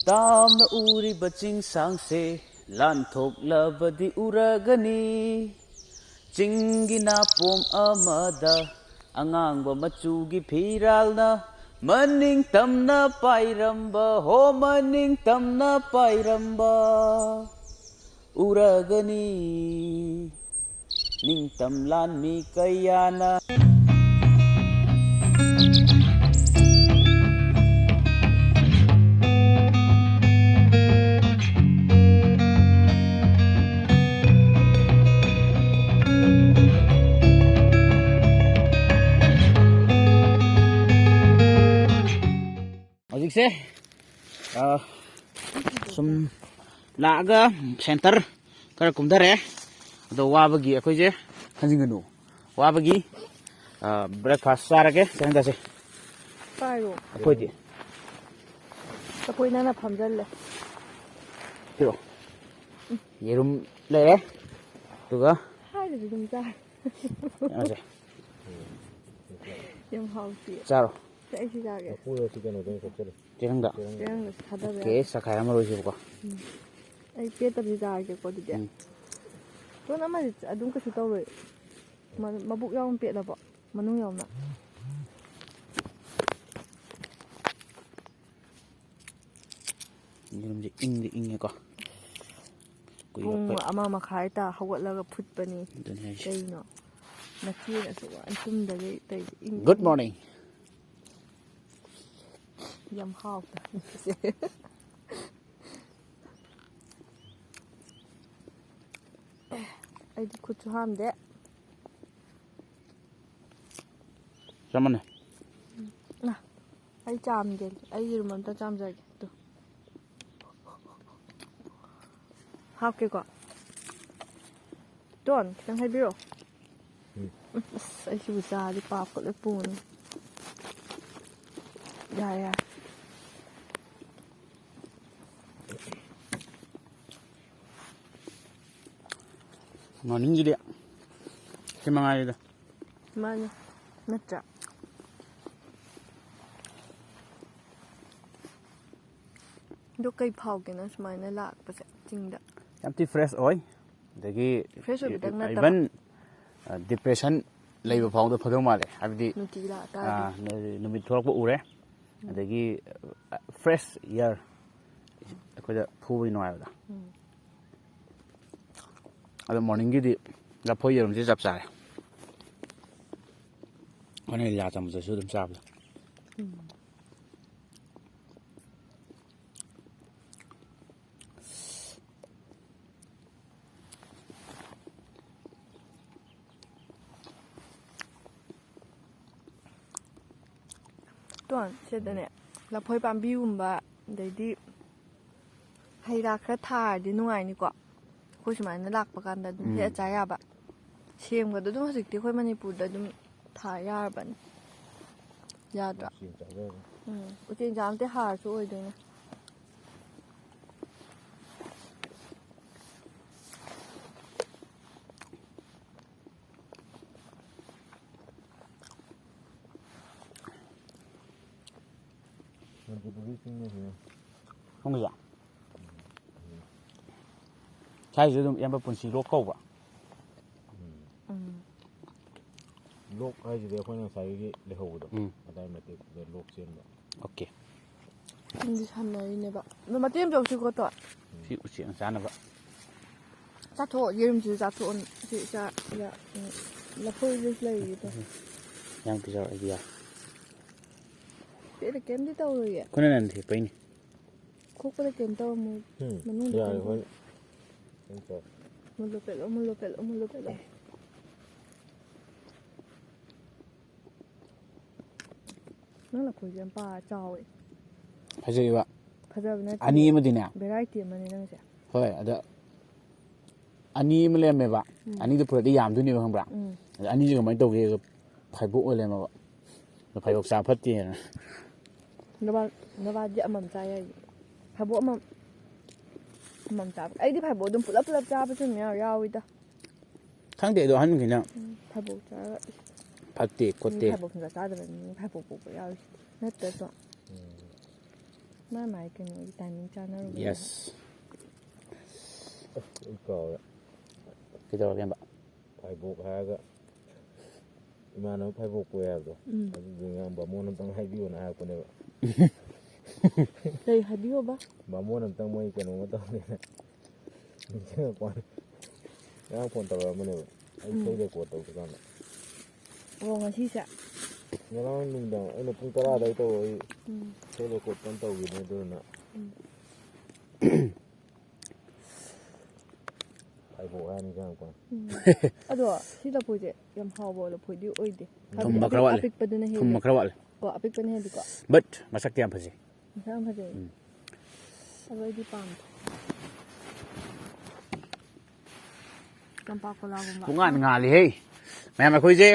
ꯇꯥꯝꯅ ꯎꯔꯤꯕ ꯆꯤꯡꯁꯥꯡꯁꯦ ꯂꯥꯟꯊꯣꯛꯂꯕꯗꯤ ꯎꯔꯒꯅꯤ ꯆꯤꯡꯒꯤ ꯅꯥꯄꯣꯝ ꯑꯃꯗ ꯑꯉꯥꯡꯕ ꯃꯆꯨꯒꯤ ꯐꯤꯔꯥꯜꯅ ꯃꯅꯤꯡ ꯇꯝꯅ ꯄꯥꯏꯔꯝꯕ ꯍꯣ ꯃꯅꯤꯡ ꯇꯝꯅ ꯄꯥꯏꯔꯝꯕ ꯎꯔꯒꯅꯤ ꯅꯤꯡꯇꯝ ꯂꯥꯟꯃꯤ ꯀꯌꯥꯅ ꯍꯧꯖꯤꯛꯁꯦ ꯁꯨꯝ ꯂꯥꯛꯑꯒ ꯁꯦꯟꯇꯔ ꯈꯔ ꯀꯨꯝꯊꯔꯛꯑꯦ ꯑꯗꯣ ꯋꯥꯕꯒꯤ ꯑꯩꯈꯣꯏꯁꯦ ꯈꯟꯖꯤꯟꯒꯅꯨ ꯋꯥꯕꯒꯤ ꯕ꯭ꯔꯦꯛꯐꯥꯁ ꯆꯥꯔꯒꯦ ꯆꯪꯗꯁꯦ ꯄꯥꯏꯔꯣ ꯑꯩꯈꯣꯏꯗꯤ ꯑꯩꯈꯣꯏ ꯅꯪꯅ ꯐꯝꯖꯜꯂꯦ ꯄꯤꯔꯛꯑꯣ ꯌꯦꯔꯨꯝ ꯂꯩꯔꯦ ꯑꯗꯨꯒ ꯍꯥꯏꯔꯗꯤ ꯑꯗꯨꯝ ꯆꯥꯔꯦ ꯀꯩꯅꯣꯁꯦ ꯌꯥꯝ ꯍꯥꯎꯇꯦ ꯆꯥꯔꯣ ꯑꯩꯁꯨ ꯆꯥꯒꯦ ꯆꯦꯔꯪꯗ ꯆꯦꯔꯪꯗꯁꯨ ꯊꯥꯗꯕ ꯑꯣꯀꯦ ꯌꯥꯔꯦ ꯆꯈꯥꯏꯔꯝꯃꯔꯣꯏꯁꯦꯕꯀꯣ ꯑꯩ ꯄꯦꯠꯇꯕꯁꯤ ꯆꯥꯔꯒꯦꯀꯣ ꯑꯗꯨꯗꯤ ꯇꯣꯟ ꯑꯃꯗꯤ ꯑꯗꯨꯝ ꯀꯩꯁꯨ ꯇꯧꯔꯣꯏ ꯃꯕꯨꯛ ꯌꯥꯎꯅ ꯄꯦꯠꯂꯕꯣ ꯃꯅꯨꯡ ꯌꯥꯎꯅ ꯌꯦꯔꯨꯝꯁꯦ ꯏꯪꯗꯤ ꯏꯪꯉꯦꯀꯣ ꯄꯨꯡ 1:30 ꯇꯥ ꯍꯧꯒꯠꯂꯒ ꯐꯨꯠꯄꯅꯤ ꯑꯗꯨꯅꯦ ꯍꯥꯏꯁꯦ ꯀꯩꯅꯣ ꯅꯆꯦꯅ ꯑꯁꯨꯛ ꯋꯥꯅ ꯇꯨꯝꯗꯒꯩ ꯇꯧꯔꯤꯁꯦ ꯏꯪ ꯒꯨꯗ ꯃꯣꯔꯅꯤꯡ ꯌꯥꯝ ꯍꯥꯎꯇ ꯑꯩꯗꯤ ꯈꯨꯠꯁꯨ ꯍꯥꯝꯗꯦ ꯆꯞ ꯃꯥꯟꯅꯩ ꯑꯩ ꯆꯥꯝꯒꯦ ꯑꯩ ꯌꯦꯔꯨꯝ ꯑꯝꯇ ꯆꯥꯝꯖꯒꯦ ꯑꯗꯨ ꯍꯥꯞꯀꯦꯀꯣ ꯇꯣꯟ ꯈꯤꯇꯪ ꯍꯥꯏꯕꯤꯔꯛꯑꯣ ꯑꯁ ꯑꯩꯁꯤꯕꯨ ꯆꯥꯔꯗꯤ ꯄꯥꯞꯀ ꯂꯣꯏ ꯄꯨꯅꯤ ꯌꯥꯔꯦ ꯌꯥꯔꯦ ꯃꯣꯔꯅꯤꯡꯒꯤꯗꯤ ꯁꯤ ꯃꯉꯥꯏꯔꯦꯗ ꯃꯥꯅꯤ ꯅꯠꯇ꯭ꯔꯥ ꯑꯗꯣ ꯀꯩ ꯐꯥꯎꯒꯦꯅ ꯁꯨꯃꯥꯏꯅ ꯂꯥꯛꯄꯁꯦ ꯆꯤꯡꯗ ꯌꯥꯝ ꯊꯤ ꯐ꯭ꯔꯦꯁ ꯑꯣꯏ ꯑꯗꯒꯤ ꯐ꯭ꯔꯦꯁ ꯑꯣꯏꯕꯗꯪ ꯅꯠꯇꯕ ꯏꯚꯟ ꯗꯤꯄ꯭ꯔꯦꯁꯟ ꯂꯩꯕ ꯐꯥꯎꯗ ꯐꯗꯧ ꯃꯥꯜꯂꯦ ꯍꯥꯏꯕꯗꯤ ꯅꯨꯡꯇꯤꯒꯤ ꯂꯥꯛꯇꯥꯔꯗꯤ ꯅꯨꯃꯤꯠ ꯊꯣꯛꯂꯛꯄ ꯎꯔꯦ ꯑꯗꯒꯤ ꯐ꯭ꯔꯦꯁ ꯏꯌꯥꯔ ꯑꯩꯈꯣꯏꯗ ꯐꯨꯕꯒꯤ ꯅꯨꯡꯉꯥꯏꯕꯗꯣ ꯑꯗꯣ ꯃꯣꯔꯅꯤꯡꯒꯤꯗꯤ ꯂꯐꯣꯏ ꯌꯦꯔꯨꯝꯁꯦ ꯆꯞ ꯆꯥꯔꯦ ꯑꯩꯈꯣꯏꯅ ꯂꯤꯂꯥ ꯆꯝꯕꯗꯁꯨ ꯑꯗꯨꯝ ꯆꯥꯕꯗꯣ ꯇꯣꯟ ꯁꯤꯗꯅꯦ ꯂꯐꯣꯏ ꯄꯥꯝꯕꯤꯒꯨꯝꯕ ꯑꯗꯩꯗꯤ ꯍꯩ ꯔꯥ ꯈꯔ ꯊꯥꯔꯗꯤ ꯅꯨꯡꯉꯥꯏꯅꯤꯀꯣ ꯑꯩꯈꯣꯏ ꯁꯨꯃꯥꯏꯅ ꯂꯥꯛꯄ ꯀꯥꯟꯗ ꯑꯗꯨꯝ ꯍꯦꯛꯑ ꯆꯥ ꯌꯥꯕ ꯁꯦꯝꯒꯗꯣ ꯑꯗꯨꯝ ꯍꯧꯖꯤꯛꯇꯤ ꯑꯩꯈꯣꯏ ꯃꯅꯤꯄꯨꯔꯗ ꯑꯗꯨꯝ ꯊꯥ ꯌꯥꯔꯕꯅꯤ ꯌꯥꯗ꯭ꯔꯥ ꯎꯆꯦꯟ ꯅꯠꯇꯦ ꯍꯥꯔꯁꯨ ꯑꯣꯏꯗꯣꯏꯅꯦ ꯁꯣꯝꯒꯤꯁꯦ ꯁ꯭ꯋꯥꯏꯁꯨ ꯑꯗꯨꯝ ꯏꯌꯥꯝꯕ ꯄꯨꯟꯁꯤ ꯂꯣꯛ ꯀꯧꯕ꯭ꯔꯥ ꯂꯣꯛ ꯍꯥꯏꯁꯤꯗꯤ ꯑꯩꯈꯣꯏꯅ ꯉꯁꯥꯏꯒꯤ ꯂꯩꯍꯧꯕꯗꯣ ꯑꯗꯥꯏ ꯃꯇꯦꯛꯇꯨꯗ ꯂꯣꯛ ꯆꯦꯟꯕ ꯑꯣꯀꯦ ꯆꯤꯡꯗꯤ ꯁꯥꯟꯅꯔꯤꯅꯦꯕ ꯑꯗꯣ ꯃꯇꯦꯛ ꯑꯃ ꯆꯧꯁꯤꯀꯣ ꯇꯣꯟ ꯁꯤ ꯎꯆꯦꯛꯅ ꯆꯥꯅꯕ ꯆꯥꯊꯣꯛꯑꯣ ꯌꯦꯔꯨꯝꯁꯤꯁꯨ ꯆꯥꯊꯣꯛꯑꯣ ꯁꯤ ꯂꯐꯣꯏꯁꯨ ꯂꯩꯔꯤꯗꯣ ꯌꯥꯝ ꯄꯤꯖꯔꯣ ꯑꯩꯗꯤ ꯌꯥꯏ ꯄꯦꯠꯂ ꯀꯩꯝꯇ ꯇꯧꯔꯣꯏꯌꯦ ꯑꯩꯈꯣꯏꯅ ꯅꯟ ꯊꯦꯛꯄꯩꯅꯤ ꯈꯣꯛꯄꯗ ꯀꯩꯝ ꯇꯧꯔꯝꯃꯣꯏ ꯃꯅꯨꯡꯗ ꯌꯥꯔꯦ ꯀꯩꯝ ꯍꯣꯏ ꯃꯨꯜꯂꯣ ꯄꯦꯠꯂꯣ ꯃꯨꯜꯂꯣ ꯄꯦꯠꯂꯣ ꯃꯨꯜꯂꯣ ꯄꯦꯠꯂꯣ ꯅꯪ ꯂꯐꯣꯏꯁꯦ ꯌꯥꯝ ꯆꯥꯎꯋꯦ ꯐꯖꯩꯕ ꯐꯖꯕ ꯅꯠꯇꯦ ꯑꯅꯤ ꯑꯃꯗꯤꯅꯦ ꯚꯦꯔꯥꯏꯇꯤ ꯑꯃꯅꯦ ꯅꯪꯁꯦ ꯍꯣꯏ ꯑꯗ ꯑꯅꯤ ꯑꯃ ꯂꯩꯔꯝꯃꯦꯕ ꯑꯅꯤꯗꯨ ꯄꯨꯔꯗꯤ ꯌꯥꯝꯗꯣꯏꯅꯦꯕ ꯈꯪꯕ꯭ꯔꯥ ꯑꯗ ꯑꯅꯤꯁꯦ ꯀꯃꯥꯏꯅ ꯇꯧꯒꯦ ꯐꯩꯕꯣꯛ ꯑꯣꯏ ꯂꯩꯔꯝꯃꯕ ꯑꯗꯣ ꯐꯩꯕꯣꯛ ꯆꯥ ꯐꯠꯇꯦꯅ ꯅꯕꯥꯗꯤ ꯑꯃꯃꯝ ꯆꯥ ꯌꯥꯏ ꯐꯩꯕꯣꯛ ꯑꯃꯃꯝ ꯆꯥꯕ ꯑꯩꯗꯤ ꯐꯩꯕꯣꯛ ꯑꯗꯨꯝ ꯄꯨꯂꯞ ꯆꯥꯕꯁꯨ ꯑꯗꯨꯝ ꯌꯥꯎꯏꯗ ꯈꯪꯗꯦ ꯑꯗꯣ ꯑꯍꯟꯈꯩꯅ ꯐꯩꯕꯣꯛ ꯆꯥꯔꯒ ꯐꯠꯇꯦ ꯃꯤ ꯈꯣꯠꯇꯦ ꯐꯩꯕꯣꯛ ꯁꯨꯡꯆꯥ ꯆꯥꯗꯕ ꯃꯤ ꯐꯩꯕꯣꯛ ꯄꯣꯛꯄ ꯌꯥꯎꯔꯤꯁꯤ ꯅꯠꯇ꯭ꯔꯁꯨ ꯃꯥꯏ ꯀꯩꯅꯣꯒꯤ ꯇꯥꯏꯃꯤꯡ ꯆꯥꯟꯅꯔꯨꯕ ꯌꯦꯁ ꯑꯩ ꯀꯥꯎꯔꯦ ꯀꯩꯗꯧꯔꯒꯦꯕ ꯐꯥꯏꯕꯣꯛ ꯍꯥꯏꯔꯒ ꯏꯃꯥꯟꯅꯕ ꯐꯥꯏꯕꯣꯛ ꯄꯣꯛꯑꯦ ꯍꯥꯏꯕꯗꯣ ꯑꯗꯨꯗꯨꯅ ꯕꯥꯃꯣꯟ ꯑꯝꯇꯪ ꯍꯥꯏꯕꯤꯌꯣꯅ ꯍꯥꯏꯔꯛꯄꯅꯦꯕ ꯀꯩ ꯍꯥꯏꯕꯤꯌꯣꯕ ꯕꯥꯃꯣꯟ ꯑꯝꯇꯪ ꯃꯣꯏ ꯀꯩꯅꯣꯃ ꯇꯧꯅꯦꯅ ꯅꯤꯡꯁꯤꯡꯉꯛꯄ ꯉꯔꯥꯡ ꯐꯣꯟ ꯇꯧꯔꯛꯑꯝꯕꯅꯦꯕ ꯑꯩ ꯏꯁꯩ ꯔꯦꯀꯣꯔꯠ ꯇꯧꯕ ꯀꯥꯟꯗ ꯑꯣ ꯉꯁꯤꯁꯦ ꯉꯔꯥꯡ ꯅꯨꯡꯗꯥꯡ ꯑꯩꯅ ꯄꯨꯡ 10 ꯑꯗꯨꯋꯥꯏ ꯇꯧꯔꯛꯏ ꯏꯁꯩ ꯔꯦꯀꯣꯔꯠ ꯀꯟꯅ ꯇꯧꯈꯤꯕꯅꯦ ꯑꯗꯨꯗꯨꯅ ꯐꯥꯏꯕꯣꯛ ꯍꯥꯏꯔ ꯅꯤꯡꯁꯤꯡꯉꯛꯄ ꯑꯗꯣ ꯁꯤ ꯂꯐꯣꯏꯁꯦ ꯌꯥꯝ ꯍꯥꯎꯕ ꯂꯐꯣꯏꯗꯤ ꯑꯣꯏꯗꯦ ꯊꯨꯝꯕ ꯈꯔ ꯋꯥꯠꯂꯦ ꯑꯄꯤꯛꯄꯗꯨꯅ ꯍꯦꯜꯂꯦ ꯊꯨꯝꯕ ꯈꯔ ꯋꯥꯠꯂꯦ ꯀꯣ ꯑꯄꯤꯛꯄꯅ ꯍꯦꯜꯂꯤꯀꯣ ꯕꯠ ꯃꯁꯛꯇꯤ ꯌꯥꯝ ꯐꯖꯩ ꯃꯁꯛ ꯌꯥꯝ ꯐꯖꯩ ꯑꯗꯣ ꯑꯩꯗꯤ ꯄꯥꯝꯗꯦ ꯆꯝꯄꯥ ꯀꯣꯂꯥꯒꯨꯝꯕ ꯄꯨꯡꯉꯥꯟ ꯉꯥꯜꯂꯤꯍꯦ ꯃꯌꯥꯝ ꯑꯩꯈꯣꯏꯁꯦ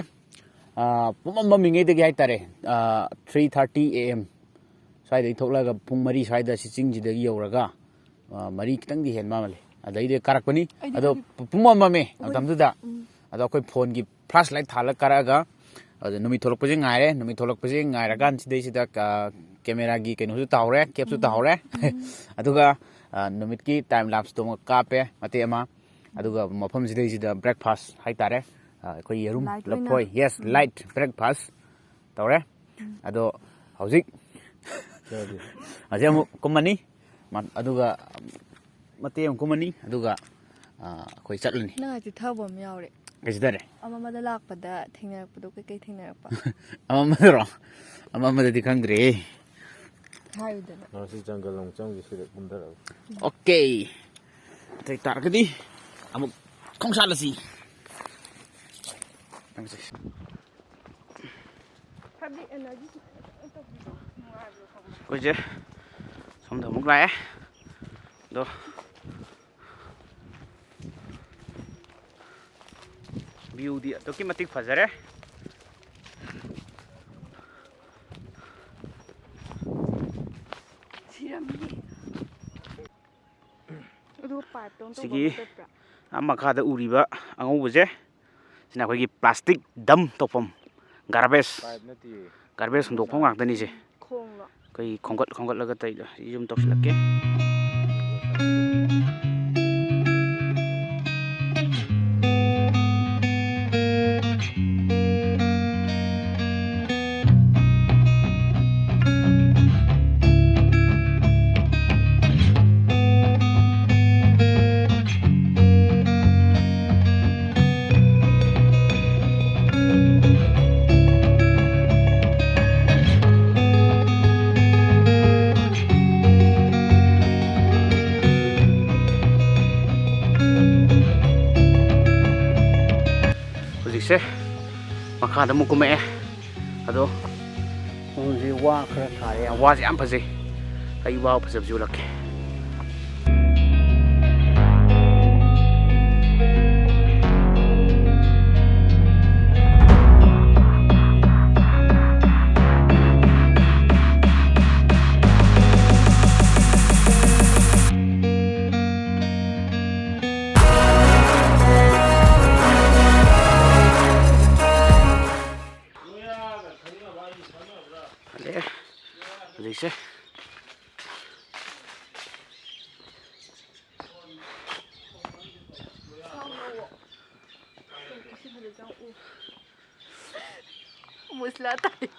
ꯄꯨꯡꯃꯝ ꯃꯝꯃꯤꯉꯩꯗꯒꯤ ꯍꯥꯏꯇꯥꯔꯦ 3:30 AM ꯁ꯭ꯋꯥꯏꯗꯒꯤ ꯊꯣꯛꯂꯒ ꯄꯨꯡ 4 ꯁ꯭ꯋꯥꯏꯗ ꯁꯤ ꯆꯤꯡꯁꯤꯗꯒꯤ ꯌꯧꯔꯒ 4 ꯈꯤꯇꯪꯗꯤ ꯍꯦꯟ ꯃꯥꯜꯂꯦ ꯑꯗꯩꯗꯤ ꯀꯥꯔꯛꯄꯅꯤ ꯑꯗꯣ ꯄꯨꯡꯃꯝ ꯃꯝꯃꯦ ꯃꯇꯝꯗꯨꯗ ꯑꯗꯣ ꯑꯩꯈꯣꯏ ꯐꯣꯟꯒꯤ ꯐ꯭ꯂꯥꯁ ꯂꯥꯏꯠ ꯊꯥꯜꯂꯒ ꯀꯥꯔꯛꯑꯒ ꯑꯗ ꯅꯨꯃꯤꯠ ꯊꯣꯛꯂꯛꯄꯁꯦ ꯉꯥꯏꯔꯦ ꯅꯨꯃꯤꯠ ꯊꯣꯛꯂꯛꯄꯁꯦ ꯉꯥꯏꯔꯀꯥꯟ ꯁꯤꯗꯩꯁꯤꯗ ꯀꯦꯃꯦꯔꯥꯒꯤ ꯀꯩꯅꯣꯁꯨ ꯇꯥꯍꯧꯔꯦ ꯀꯦꯞꯁꯨ ꯇꯥꯍꯧꯔꯦ ꯑꯗꯨꯒ ꯅꯨꯃꯤꯠꯀꯤ ꯇꯥꯏꯝ ꯂꯥꯞꯁꯇꯣ ꯑꯃꯨꯛ ꯀꯥꯞꯄꯦ ꯃꯇꯦꯛ ꯑꯃ ꯑꯗꯨꯒ ꯃꯐꯝꯁꯤꯗꯩꯁꯤꯗ ꯕ꯭ꯔꯦꯛꯐꯥꯁ ꯍꯥꯏꯇꯥꯔꯦ ꯑꯩꯈꯣꯏ ꯌꯦꯔꯨꯝ ꯂꯐꯣꯏ ꯌꯦꯁ ꯂꯥꯏꯠ ꯕ꯭ꯔꯦꯛꯐꯥꯁ ꯇꯧꯔꯦ ꯑꯗꯣ ꯍꯧꯖꯤꯛ ꯑꯃꯨꯛ ꯀꯨꯝꯃꯅꯤ ꯑꯗꯨꯒ ꯃꯇꯦꯛ ꯑꯃꯨꯛ ꯀꯨꯝꯃꯅꯤ ꯑꯗꯨꯒ ꯑꯩꯈꯣই ꯆꯠꯂꯅꯤ ꯅꯪ ꯆꯤꯊꯕ ꯑꯃ ꯌꯥꯎꯔꯦ ꯀꯩꯁꯤꯗꯔꯦ ꯑꯃꯗ ꯂꯥꯛꯄꯗ ꯊꯦꯡꯅꯔꯛꯄꯗꯣ ꯀꯩꯀꯩ ꯊꯦꯡꯅꯔꯛꯄ ꯑꯃꯗꯔꯣ ꯑꯃꯗꯗꯤ ꯈꯪꯗ꯭ꯔꯦ ꯍꯥꯏꯌꯨꯗꯅ ꯉꯁꯤ ꯖꯪꯒꯜ ꯑꯃꯨꯛ ꯆꯪꯈꯤ ꯁꯤꯗ ꯀꯨꯝꯊꯔꯛꯑꯒ ꯑꯣꯀꯦ ꯑꯇꯩ ꯇꯥꯔꯒꯗꯤ ꯑꯃꯨꯛ ꯈꯣꯡꯁꯥꯜꯂꯁꯤ ꯑꯩꯈꯣꯏꯁꯦ ꯁꯣꯝꯗ ꯑꯃꯨꯛ ꯂꯥꯛꯑꯦ ꯑꯗꯣ ꯚ꯭ꯌꯨꯗꯤ ꯑꯗꯨꯛꯀꯤ ꯃꯇꯤꯛ ꯐꯖꯔꯦ ꯁꯤꯒꯤ ꯃꯈꯥꯗ ꯎꯔꯤꯕ ꯑꯉꯧꯕꯁꯦ ꯁꯤꯅ ꯑꯩꯈꯣꯏꯒꯤ ꯄ꯭ꯂꯥꯁꯇꯤꯛ ꯗꯝ ꯇꯧꯐꯝ ꯒꯥꯔꯕꯦꯖ ꯍꯨꯟꯗꯣꯛꯐꯝ ꯉꯥꯛꯇꯅꯤꯁꯦ ꯑꯩꯈꯣꯏ ꯈꯣꯡꯒꯠꯂꯒ ꯇꯩꯗ ꯌꯨꯝ ꯇꯧꯁꯤꯜꯂꯛꯀꯦ ꯍꯧꯖꯤꯛꯁꯦ ꯃꯈꯥꯗ ꯑꯃꯨꯛ ꯀꯨꯝꯃꯛꯑꯦ ꯑꯗꯣ ꯍꯧꯖꯤꯛ ꯋꯥ ꯈꯔ ꯊꯥꯔꯦ ꯋꯥꯁꯦ ꯌꯥꯝ ꯐꯖꯩ ꯑꯩ ꯋꯥ ꯐꯖꯕꯁꯤ ꯎꯠꯂꯛꯀꯦ hꯧꯖꯤꯛꯁꯦ Musla tayo.